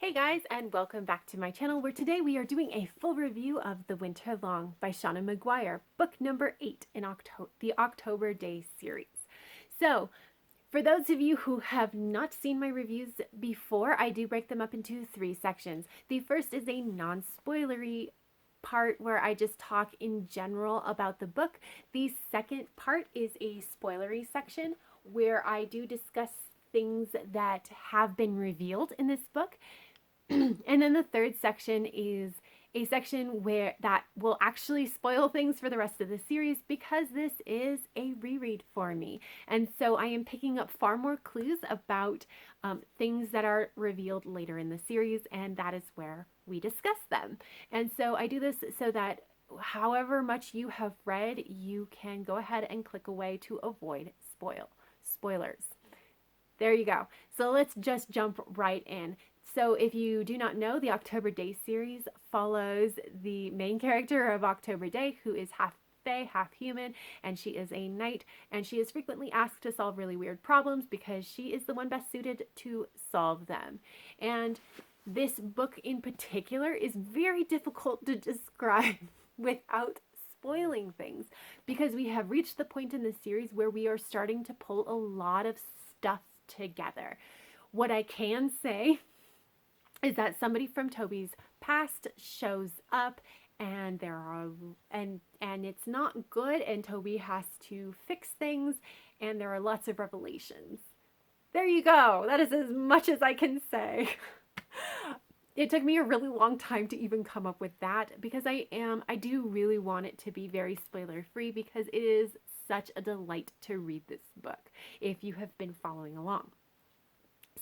Hey guys, and welcome back to my channel where today we are doing a full review of The Winter Long by Seanan McGuire, book number 8 in the October Daye series. So, for those of you who have not seen my reviews before, I do break them up into 3 sections. The first is a non-spoilery part where I just talk in general about the book. The second part is a spoilery section where I do discuss things that have been revealed in this book. And then the third section is a section where that will actually spoil things for the rest of the series because this is a reread for me. And so I am picking up far more clues about things that are revealed later in the series, and that is where we discuss them. And so I do this so that however much you have read, you can go ahead and click away to avoid spoilers. There you go. So let's just jump right in. So if you do not know, the October Daye series follows the main character of October Daye, who is half fae, half human, and she is a knight, and she is frequently asked to solve really weird problems because she is the one best suited to solve them. And this book in particular is very difficult to describe without spoiling things because we have reached the point in the series where we are starting to pull a lot of stuff together. What I can say is that somebody from Toby's past shows up and it's not good, and Toby has to fix things, and there are lots of revelations. There you go. That is as much as I can say. It took me a really long time to even come up with that because I do really want it to be very spoiler free because it is such a delight to read this book if you have been following along.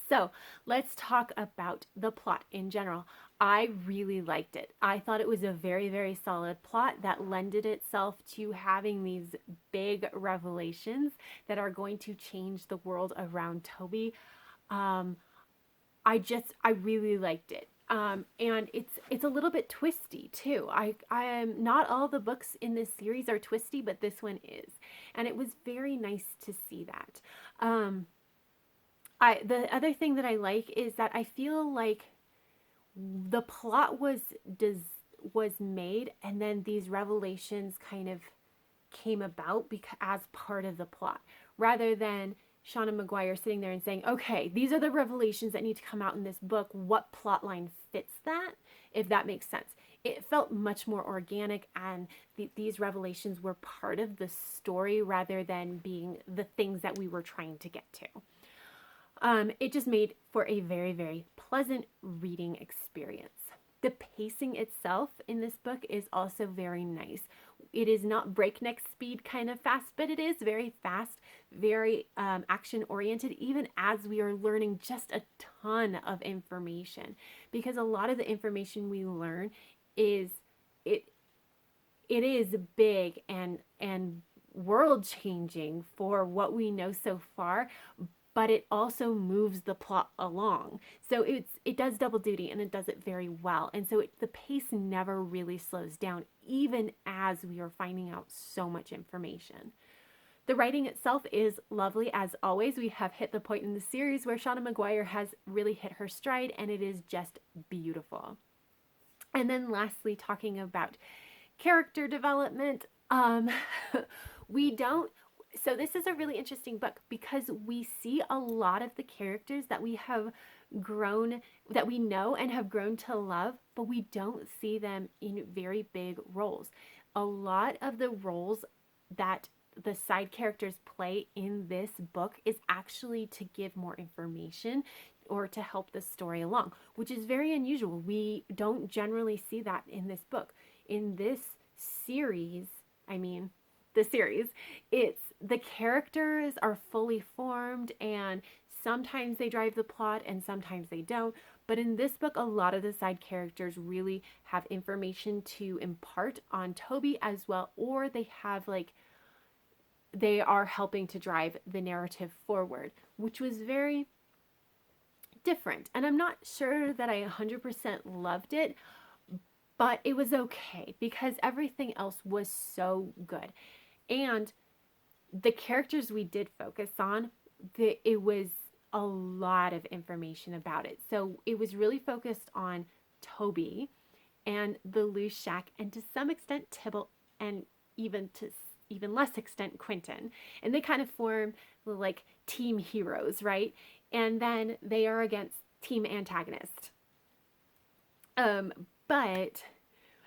So let's talk about the plot in general. I really liked it. I thought it was a very, very solid plot that lended itself to having these big revelations that are going to change the world around Toby. I really liked it. And it's a little bit twisty too. I am not all the books in this series are twisty, but this one is, and it was very nice to see that. The other thing that I like is that I feel like the plot was made, and then these revelations kind of came about as part of the plot, rather than Seanan McGuire sitting there and saying, okay, these are the revelations that need to come out in this book. What plot line fits that? If that makes sense. It felt much more organic, and these revelations were part of the story rather than being the things that we were trying to get to. It just made for a very, very pleasant reading experience. The pacing itself in this book is also very nice. It is not breakneck speed kind of fast, but it is very fast, very action oriented, even as we are learning just a ton of information. Because a lot of the information we learn is it is big and world changing for what we know so far, but it also moves the plot along. So it does double duty, and it does it very well. And so the pace never really slows down, even as we are finding out so much information. The writing itself is lovely as always. We have hit the point in the series where Seanan McGuire has really hit her stride, and it is just beautiful. And then lastly, talking about character development, so this is a really interesting book because we see a lot of the characters that we know and have grown to love, but we don't see them in very big roles. A lot of the roles that the side characters play in this book is actually to give more information or to help the story along, which is very unusual. We don't generally see that in this book. In this series, it's the characters are fully formed, and sometimes they drive the plot and sometimes they don't. But in this book, a lot of the side characters really have information to impart on Toby as well, or they are helping to drive the narrative forward, which was very different. And I'm not sure that I 100% loved it, but it was okay because everything else was so good. And the characters we did focus on, it was a lot of information about it. So it was really focused on Toby and the loose shack, and to some extent Tybalt, and even less extent Quentin. And they kind of form like team heroes, right? And then they are against team antagonist. But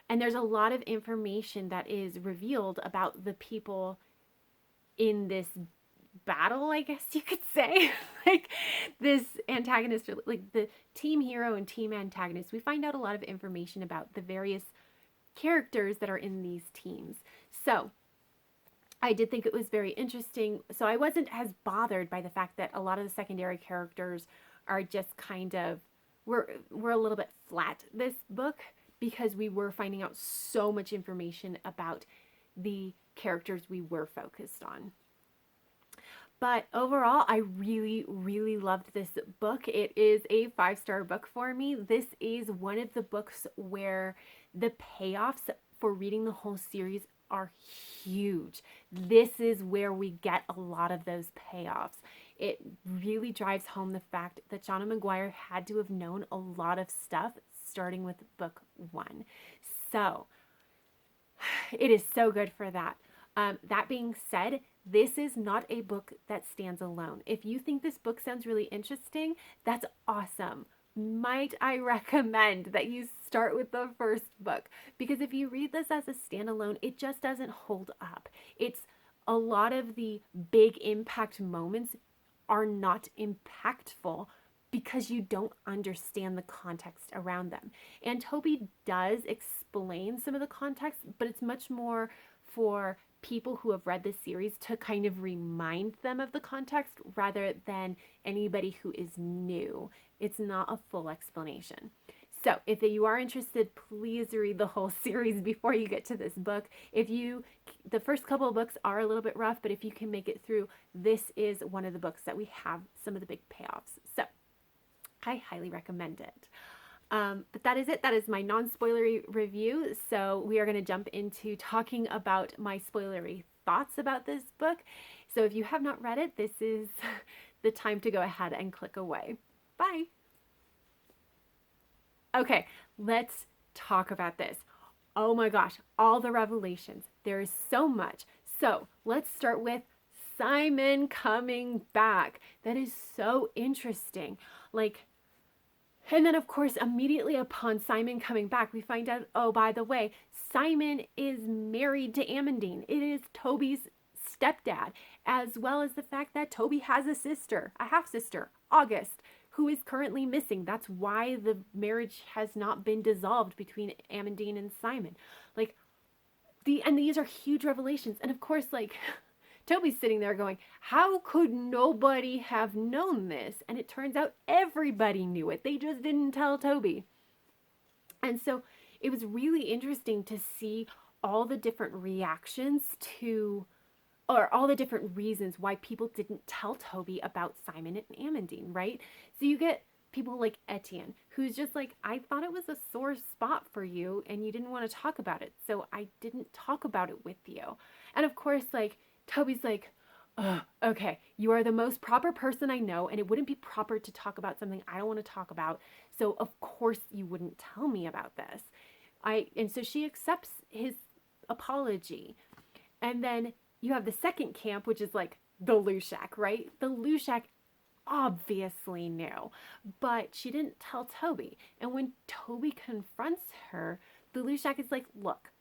and there's a lot of information that is revealed about the people in this battle, I guess you could say. Like this antagonist, like the team hero and team antagonist. We find out a lot of information about the various characters that are in these teams. So I did think it was very interesting. So I wasn't as bothered by the fact that a lot of the secondary characters are just kind of, we're a little bit flat this book, because we were finding out so much information about the characters we were focused on. But overall, I really, really loved this book. It is a 5-star book for me. This is one of the books where the payoffs for reading the whole series are huge. This is where we get a lot of those payoffs. It really drives home the fact that Seanan McGuire had to have known a lot of stuff starting with book 1. So it is so good for that. That being said, this is not a book that stands alone. If you think this book sounds really interesting, that's awesome. Might I recommend that you start with the first book? Because if you read this as a standalone, it just doesn't hold up. It's a lot of the big impact moments are not impactful because you don't understand the context around them. And Toby does explain some of the context, but it's much more for people who have read this series to kind of remind them of the context rather than anybody who is new. It's not a full explanation. So if you are interested, please read the whole series before you get to this book. The first couple of books are a little bit rough, but if you can make it through, this is one of the books that we have some of the big payoffs. So I highly recommend it. But that is it. That is my non-spoilery review. So we are going to jump into talking about my spoilery thoughts about this book. So if you have not read it, this is the time to go ahead and click away. Bye. Okay, let's talk about this. Oh my gosh, all the revelations. There is so much. So let's start with Simon coming back. That is so interesting. And then, of course, immediately upon Simon coming back, we find out, oh, by the way, Simon is married to Amandine. It is Toby's stepdad, as well as the fact that Toby has a sister, a half-sister, August, who is currently missing. That's why the marriage has not been dissolved between Amandine and Simon. And these are huge revelations. And of course, Toby's sitting there going, how could nobody have known this? And it turns out everybody knew it. They just didn't tell Toby. And so it was really interesting to see all the different reactions or all the different reasons why people didn't tell Toby about Simon and Amandine, right? So you get people like Etienne, who's just like, I thought it was a sore spot for you and you didn't want to talk about it. So I didn't talk about it with you. And of course, Toby's like, oh, okay, you are the most proper person I know, and it wouldn't be proper to talk about something I don't want to talk about. So of course you wouldn't tell me about this. And so she accepts his apology. And then you have the second camp, which is the Lushak, right? The Lushak obviously knew, but she didn't tell Toby. And when Toby confronts her, the Lushak is like, look,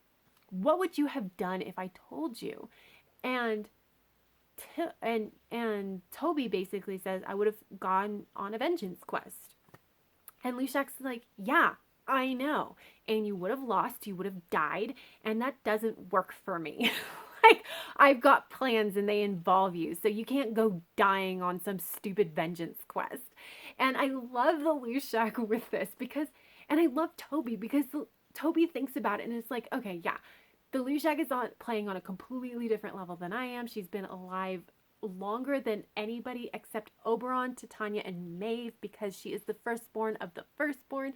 what would you have done if I told you? And Toby basically says, I would have gone on a vengeance quest. And Lushak's like, yeah, I know. And you would have lost, you would have died, and that doesn't work for me. I've got plans and they involve you, so you can't go dying on some stupid vengeance quest. And I love the Lushak with this and I love Toby because Toby thinks about it and it's like, okay, yeah, the Lushak is playing on a completely different level than I am. She's been alive longer than anybody except Oberon, Titania, and Maeve because she is the firstborn of the firstborn.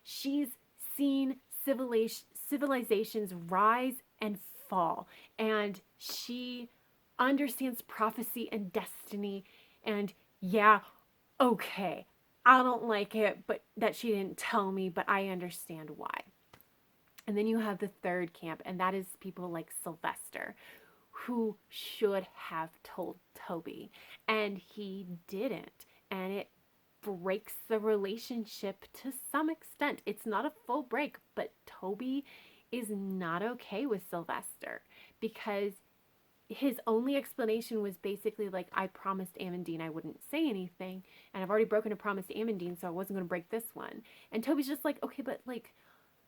She's seen civilizations rise and fall, and she understands prophecy and destiny. And yeah, okay, I don't like it, but that she didn't tell me, but I understand why. And then you have the third camp, and that is people like Sylvester, who should have told Toby, and he didn't. And it breaks the relationship to some extent. It's not a full break, but Toby is not okay with Sylvester because his only explanation was basically like, I promised Amandine I wouldn't say anything, and I've already broken a promise to Amandine, so I wasn't going to break this one. And Toby's just like, okay, but like,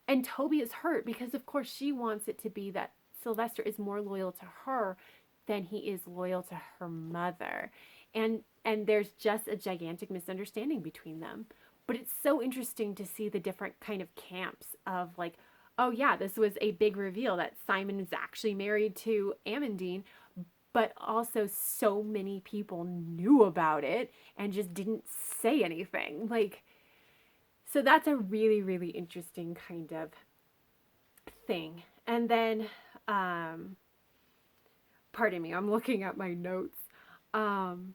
and Toby is hurt because, of course, she wants it to be that Sylvester is more loyal to her than he is loyal to her mother. And there's just a gigantic misunderstanding between them. But it's so interesting to see the different kind of camps of like, oh yeah, this was a big reveal that Simon is actually married to Amandine, but also so many people knew about it and just didn't say anything. Like, so that's a really, really interesting kind of thing. And then, pardon me, I'm looking at my notes. And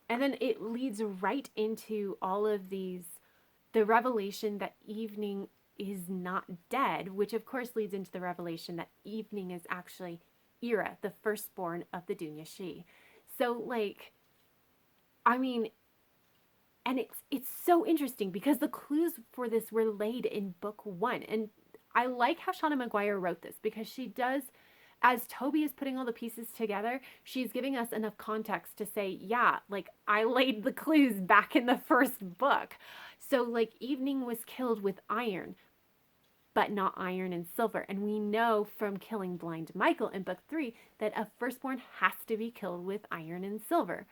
then it leads right into all of these, the revelation that Evening is not dead, which of course leads into the revelation that Evening is actually Ira, the firstborn of the Dunya Shi. So like, I mean, and it's so interesting because the clues for this were laid in book 1. And I like how Seanan McGuire wrote this because she does, as Toby is putting all the pieces together, she's giving us enough context to say, yeah, like I laid the clues back in the first book. So like Evening was killed with iron, but not iron and silver. And we know from killing Blind Michael in book 3 that a firstborn has to be killed with iron and silver.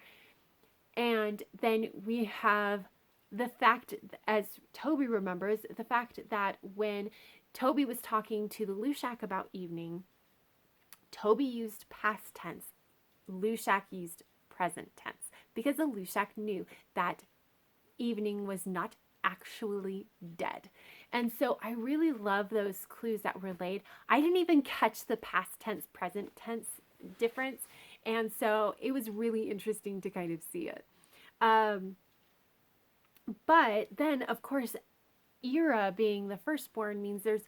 And then we have the fact, as Toby remembers, the fact that when Toby was talking to the Lushak about Evening, Toby used past tense. Lushak used present tense because the Lushak knew that Evening was not actually dead. And so I really love those clues that were laid. I didn't even catch the past tense, present tense difference. And so it was really interesting to kind of see it. But then, of course, Ira being the firstborn means there's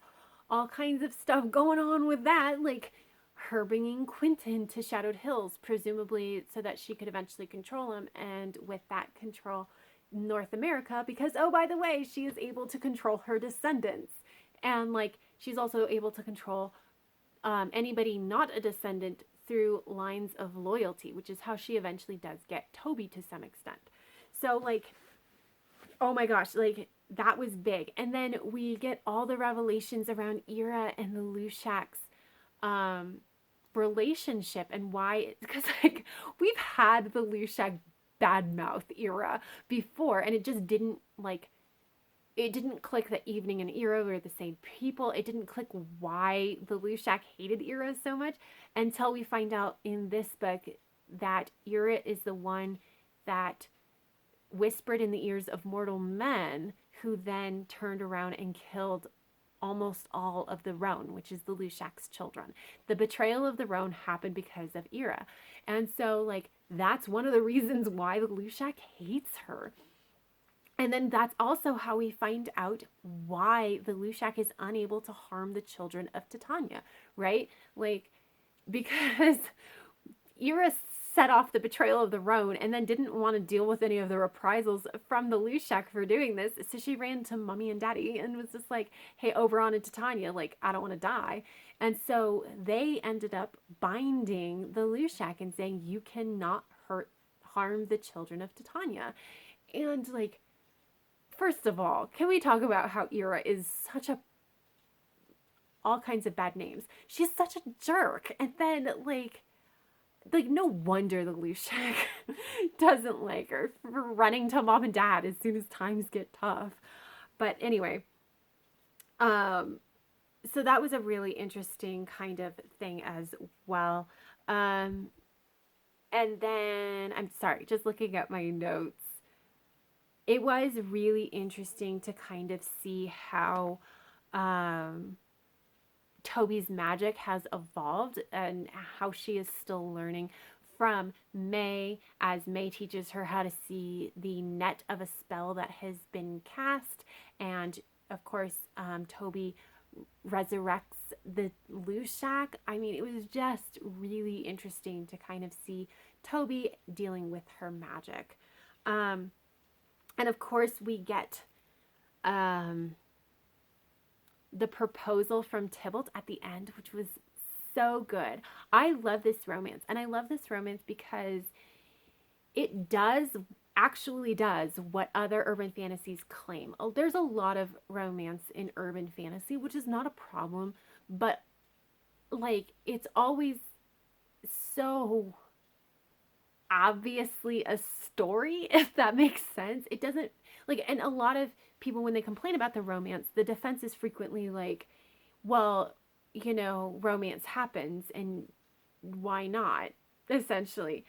all kinds of stuff going on with that, like her bringing Quentin to Shadowed Hills, presumably so that she could eventually control him, and with that control North America, because, oh, by the way, she is able to control her descendants. And, like, she's also able to control anybody not a descendant through lines of loyalty, which is how she eventually does get Toby to some extent. So, like, oh my gosh, like, that was big. And then we get all the revelations around Ira and the Lushak's relationship and why, because, like, we've had the Lushak badmouth Ira before, and it just didn't, like, it didn't click that Evening and Ira were the same people. It didn't click why the Lushak hated Ira so much until we find out in this book that Ira is the one that whispered in the ears of mortal men, who then turned around and killed almost all of the Roan, which is the Lushak's children. The betrayal of the Roan happened because of Ira. And so, like, that's one of the reasons why the Lushak hates her. And then that's also how we find out why the Lushak is unable to harm the children of Titania, right? Like, because Ira set off the betrayal of the Roan and then didn't want to deal with any of the reprisals from the Lushak for doing this. So she ran to Mommy and Daddy and was just like, hey, Oberon and Titania, like, I don't want to die. And so they ended up binding the Lushak and saying, you cannot harm the children of Titania. And, like, first of all, can we talk about how Ira is such a, all kinds of bad names. She's such a jerk. And then, like, no wonder the Lushak doesn't like her for running to Mom and Dad as soon as times get tough. But anyway, so that was a really interesting kind of thing as well. And then, I'm sorry, just looking at my notes. It was really interesting to kind of see how Toby's magic has evolved and how she is still learning from May, as May teaches her how to see the net of a spell that has been cast. And of course, Toby resurrects the Lushak. I mean, it was just really interesting to kind of see Toby dealing with her magic. And of course, we get the proposal from Tybalt at the end, which was so good. I love this romance, and I love this romance because it actually does what other urban fantasies claim. There's a lot of romance in urban fantasy, which is not a problem, but like it's always so obviously a story, if that makes sense. It doesn't like, and a lot of people, when they complain about the romance, the defense is frequently like, well, you know, romance happens and why not, essentially.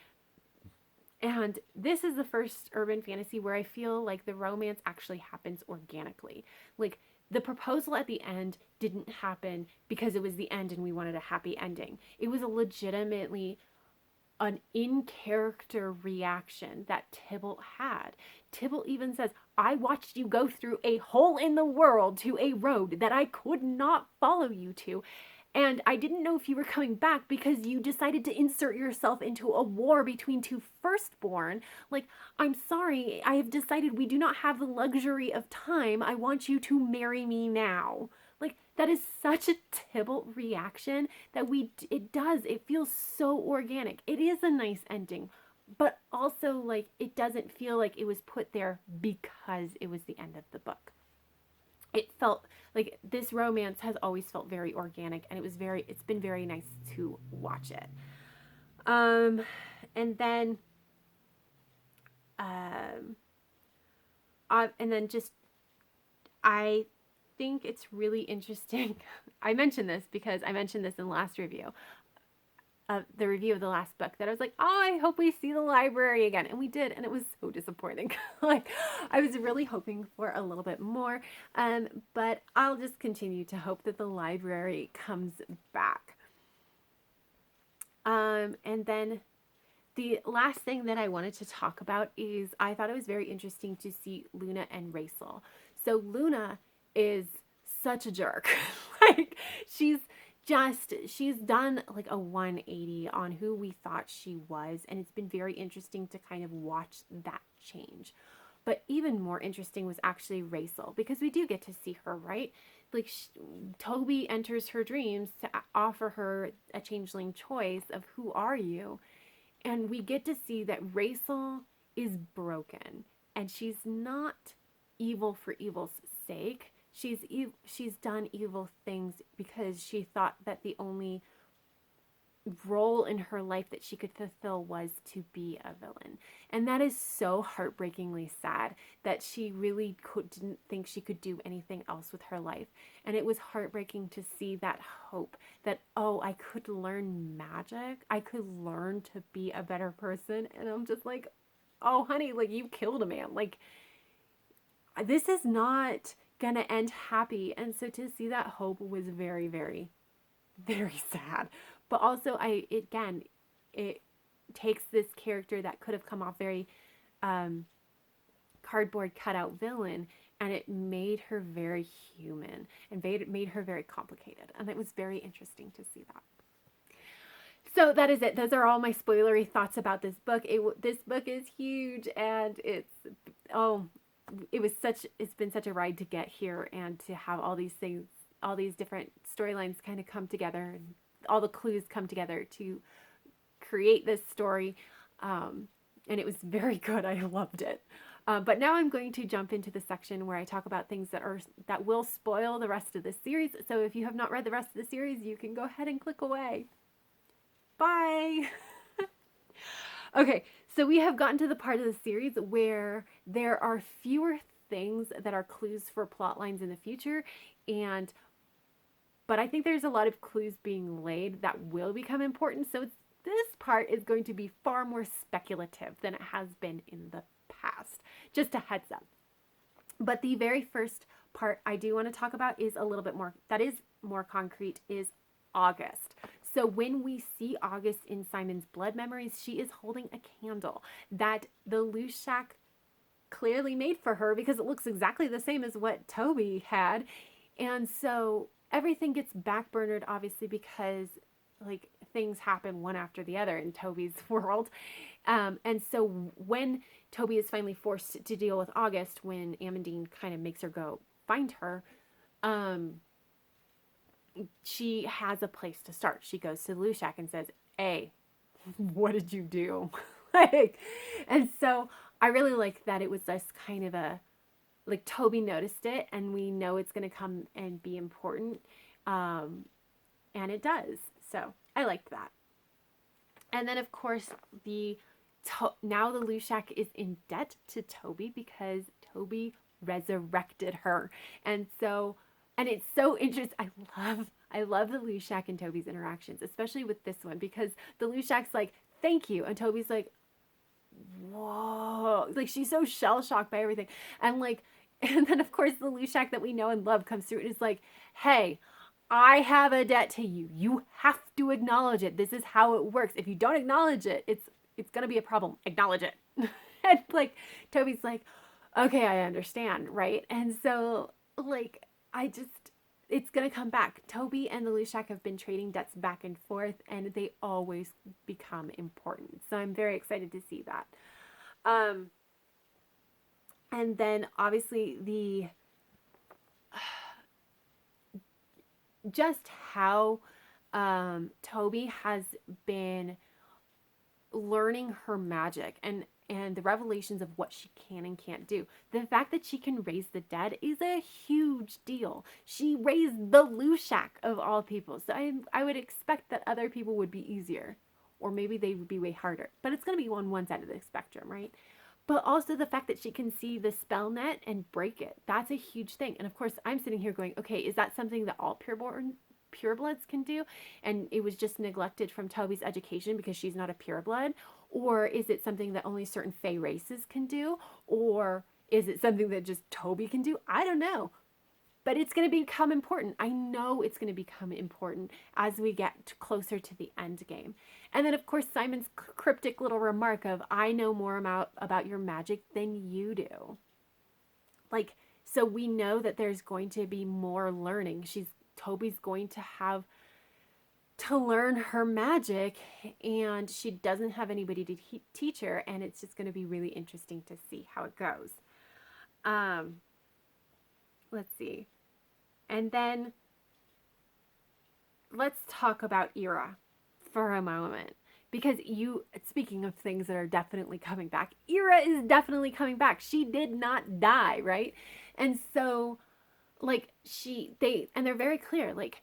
And this is the first urban fantasy where I feel like the romance actually happens organically. Like the proposal at the end didn't happen because it was the end and we wanted a happy ending. It was a legitimately an in-character reaction that Tybalt had. Tybalt even says, I watched you go through a hole in the world to a road that I could not follow you to. And I didn't know if you were coming back because you decided to insert yourself into a war between two firstborn. Like, I'm sorry, I have decided we do not have the luxury of time. I want you to marry me now. Like, that is such a Tybalt reaction that it feels so organic. It is a nice ending, but also like it doesn't feel like it was put there because it was the end of the book. It felt like this romance has always felt very organic, and it's been very nice to watch it. And then I think it's really interesting. I mentioned this because I mentioned this in the last review, the review of the last book, that I was like, oh, I hope we see the library again. And we did, and it was so disappointing. Like, I was really hoping for a little bit more, but I'll just continue to hope that the library comes back. And then the last thing that I wanted to talk about is I thought it was very interesting to see Luna and Rachel. So Luna is such a jerk. Like, she's done like a 180 on who we thought she was, and it's been very interesting to kind of watch that change. But even more interesting was actually Rachel, because we do get to see her, right? Like, Toby enters her dreams to offer her a changeling choice of who are you, and we get to see that Rachel is broken, and she's not evil for evil's sake. She's done evil things because she thought that the only role in her life that she could fulfill was to be a villain. And that is so heartbreakingly sad, that she really didn't think she could do anything else with her life. And it was heartbreaking to see that hope that, oh, I could learn magic. I could learn to be a better person. And I'm just like, oh, honey, like, you killed a man. Like, this is not gonna end happy. And so to see that hope was very, very, very sad. But also, it takes this character that could have come off very cardboard cutout villain, and it made her very human and made her very complicated. And it was very interesting to see that. So that is it. Those are all my spoilery thoughts about this book. This book is huge, and it's been such a ride to get here and to have all these things, all these different storylines kind of come together, and all the clues come together to create this story. And it was very good. I loved it. But now I'm going to jump into the section where I talk about things that will spoil the rest of the series. So if you have not read the rest of the series, you can go ahead and click away. Bye. Okay, so we have gotten to the part of the series where there are fewer things that are clues for plot lines in the future, but I think there's a lot of clues being laid that will become important. So this part is going to be far more speculative than it has been in the past. Just a heads up. But the very first part I do want to talk about is a little bit more, that is more concrete, is August. So when we see August in Simon's blood memories, she is holding a candle that the Lushak clearly made for her because it looks exactly the same as what Toby had. And so everything gets backburnered, obviously, because like things happen one after the other in Toby's world. And so when Toby is finally forced to deal with August, when Amandine kind of makes her go find her, she has a place to start. She goes to the Lushak and says, "Hey, what did you do?" Like, and so I really like that it was just kind of a, like Toby noticed it and we know it's going to come and be important. And it does. So I liked that. And then of course now the Lushak is in debt to Toby because Toby resurrected her. And so, and it's so interesting. I love the Lushak and Toby's interactions, especially with this one, because the Lushak's like, "Thank you." And Toby's like, "Whoa." Like she's so shell shocked by everything. And like, and then of course the Lushak that we know and love comes through and is like, "Hey, I have a debt to you. You have to acknowledge it. This is how it works. If you don't acknowledge it, it's going to be a problem. Acknowledge it." And like Toby's like, "Okay, I understand." Right? And so like it's going to come back. Toby and the Lushak have been trading debts back and forth and they always become important. So I'm very excited to see that. And then obviously just how Toby has been learning her magic and the revelations of what she can and can't do. The fact that she can raise the dead is a huge deal. She raised the Lushak of all people. So I would expect that other people would be easier, or maybe they would be way harder. But it's going to be on one side of the spectrum, right? But also the fact that she can see the spell net and break it. That's a huge thing. And of course, I'm sitting here going, okay, is that something that all purebloods can do? And it was just neglected from Toby's education because she's not a pureblood? Or is it something that only certain Fey races can do? Or is it something that just Toby can do? I don't know. But it's going to become important. I know it's going to become important as we get closer to the end game. And then, of course, Simon's cryptic little remark of, "I know more about your magic than you do." Like, so we know that there's going to be more learning. Toby's going to have to learn her magic, and she doesn't have anybody to teach her, and it's just going to be really interesting to see how it goes. Let's see. And then let's talk talk about Ira for a moment. Because speaking of things that are definitely coming back, Ira is definitely coming back. She did not die, right? And so, like, they're very clear, like,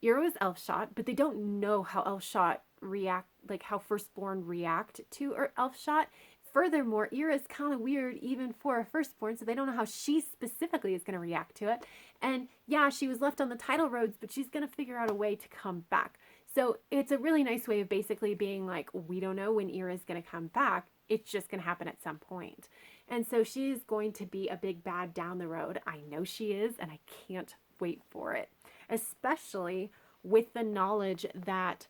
Ira was elf shot, but they don't know how elf shot react, like how firstborn react to elf shot. Furthermore, Ira is kind of weird even for a firstborn, so they don't know how she specifically is going to react to it. And yeah, she was left on the title roads, but she's going to figure out a way to come back. So it's a really nice way of basically being like, we don't know when Ira is going to come back. It's just going to happen at some point. And so she's going to be a big bad down the road. I know she is, and I can't wait for it. Especially with the knowledge that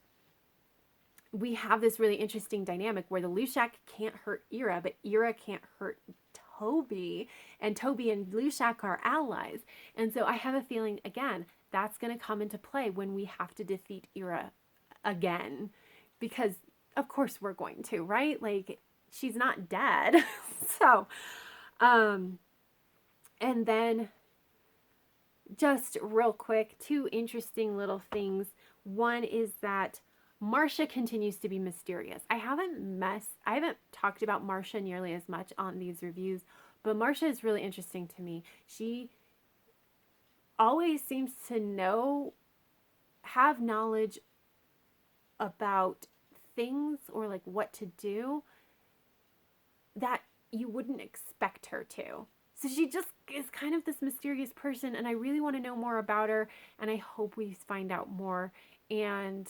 we have this really interesting dynamic where the Lushak can't hurt Ira, but Ira can't hurt Toby, and Toby and Lushak are allies. And so I have a feeling, again, that's going to come into play when we have to defeat Ira again. Because, of course, we're going to, right? Like, she's not dead. So, and then just real quick, two interesting little things. One is that Marcia continues to be mysterious. I haven't talked about Marcia nearly as much on these reviews, but Marcia is really interesting to me. She always seems to have knowledge about things or like what to do that you wouldn't expect her to. So she just is kind of this mysterious person, and I really want to know more about her, and I hope we find out more. And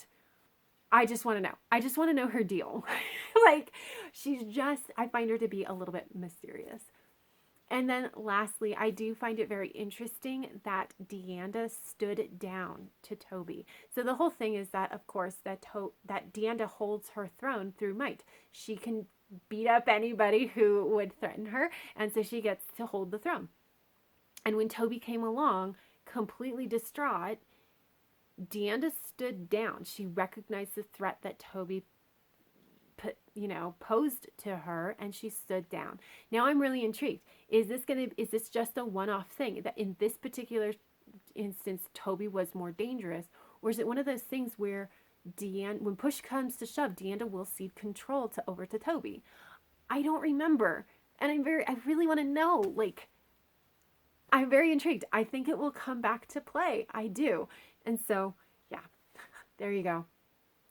I just want to know. I just want to know her deal. Like, I find her to be a little bit mysterious. And then lastly, I do find it very interesting that Deanda stood down to Toby. So the whole thing is that, of course, that Deanda holds her throne through might. She can beat up anybody who would threaten her, and so she gets to hold the throne. And when Toby came along, completely distraught, Deanda stood down. She recognized the threat that Toby posed to her, and she stood down. Now I'm really intrigued. Is this just a one-off thing that in this particular instance Toby was more dangerous, or is it one of those things where when push comes to shove, Deanda will cede control over to Toby? I don't remember, and I really want to know. Like, I'm very intrigued. I think it will come back to play. I do. And so, yeah, there you go.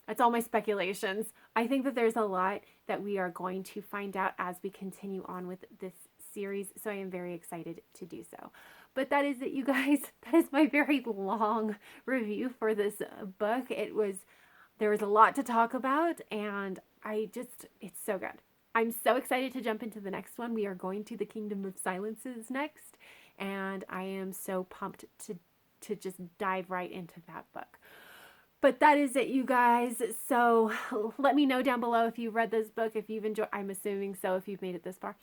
That's all my speculations. I think that there's a lot that we are going to find out as we continue on with this series, so I am very excited to do so. But that is it, you guys. That is my very long review for this book. There was a lot to talk about, and it's so good. I'm so excited to jump into the next one. We are going to the Kingdom of Silences next, and I am so pumped to just dive right into that book. But that is it, you guys. So let me know down below if you've read this book, if you've enjoyed, I'm assuming so if you've made it this far,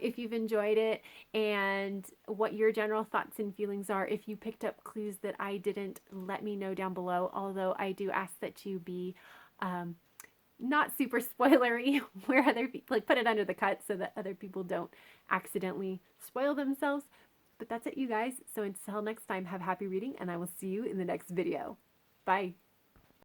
if you've enjoyed it, and what your general thoughts and feelings are. If you picked up clues that I didn't, let me know down below, although I do ask that you be not super spoilery, where other people, like, put it under the cut so that other people don't accidentally spoil themselves. But that's it, you guys. So until next time, have happy reading, and I will see you in the next video. Bye.